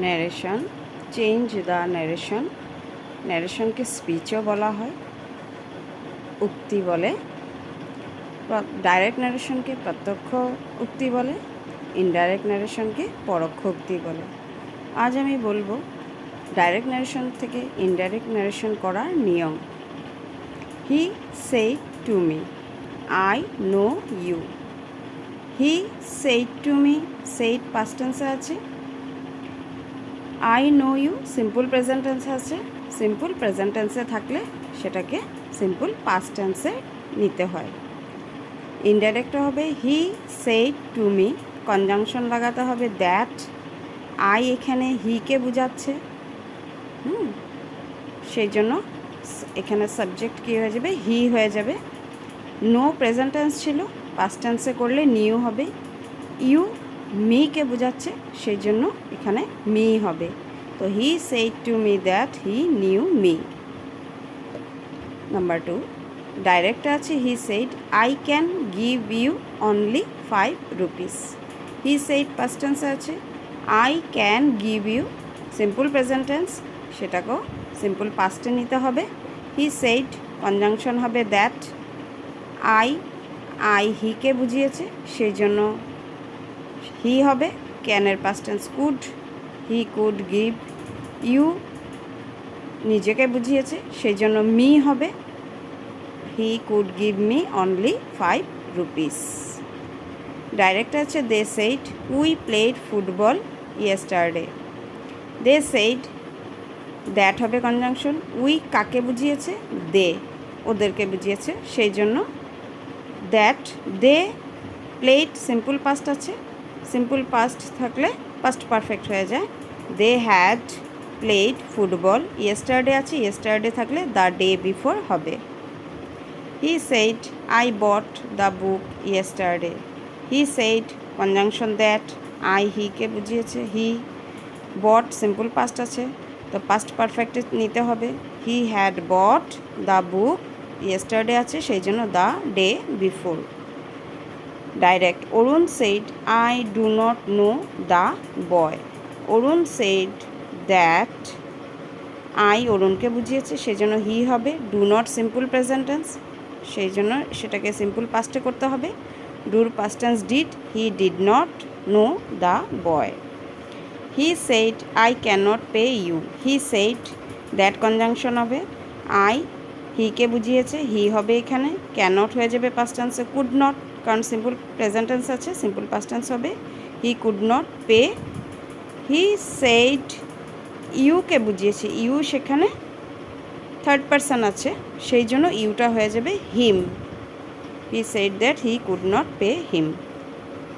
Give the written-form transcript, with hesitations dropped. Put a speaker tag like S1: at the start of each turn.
S1: Narration, change the narration. ন্যারেশনকে স্পিচও বলা হয়, উক্তি বলে। ডাইরেক্ট ন্যারেশনকে প্রত্যক্ষ উক্তি বলে, ইনডাইরেক্ট ন্যারেশনকে পরোক্ষ উক্তি বলে। আজ আমি বলবো ডাইরেক্ট ন্যারেশন থেকে ইনডাইরেক্ট ন্যারেশন করার নিয়ম। He said to me, I know you. He said to me, said past টেন্সে আছে। I know you simple present টেন্সে আছে। সিম্পল প্রেজেন্ট টেন্সে থাকলে সেটাকে সিম্পল পাস্ট টেন্সে নিতে হয়। ইনডাইরেক্ট হবে he said to me, conjunction লাগাতে হবে দ্যাট। আই এখানে হিকে বোঝাচ্ছে, সেই জন্য এখানে সাবজেক্ট কী হয়ে যাবে, হি হয়ে যাবে। নো প্রেজেন্ট টেন্স ছিল, পাস্ট টেন্সে করলে নিউ হবে। ইউ মিকে বোঝাচ্ছে, সেই জন্য এখানে মি হবে। তো he said to me that he knew me. Number 2, direct আছে he said I can give you only 5 rupees। He said past টেন্সে আছে। I can give you simple present tense, সেটাকেও সিম্পল পাস্টে নিতে হবে। হি সেড কনজাংশন হবে that. I হিকে বুঝিয়েছে, সেই জন্য হি হবে। ক্যানের past tense could, he could give. You নিজেকে বুঝিয়েছে, সেই জন্য মি হবে। He could give me only 5 rupees। Direct আছে they said we played football yesterday. They said that হবে কনজাংশন। উই কাকে বুঝিয়েছে, দে ওদেরকে বুঝিয়েছে, সেই জন্য that. They played simple past আছে, সিম্পল পাস্ট থাকলে পাস্ট পারফেক্ট হয়ে যায়। They had played football yesterday আছে, ইয়েস্টারডে থাকলে দ্য ডে বিফোর হবে। He said I bought the book yesterday. He said conjunction that. I হিকে বুঝিয়েছে, হি। বট সিম্পল পাস্ট আছে, তো পাস্ট পারফেক্টে নিতে হবে। He had bought the book yesterday আছে, সেই জন্য the day before. Direct Arun said I do not know the boy. Arun said that, I অরুণকে বুঝিয়েছে, সেই জন্য হি হবে। Do not simple present tense, সেই জন্য সেটাকে সিম্পল পাস্টে করতে হবে। ডুর past tense did, he did not know the boy. He said I can not pay you. He said that conjunction হবে। আই হিকে বুঝিয়েছে, হি হবে এখানে। ক্যান নট হয়ে যাবে পাস্ট টেন্সে। কুড নট, কারণ সিম্পল প্রেজেন্ট টেন্স আছে, সিম্পল পাস্ট টেন্স হবে। He could not pay. He said ইউকে বুঝিয়েছে, ইউ সেখানে থার্ড পারসন আছে, সেই জন্য ইউটা হয়ে যাবে him. He said that he could not pay him.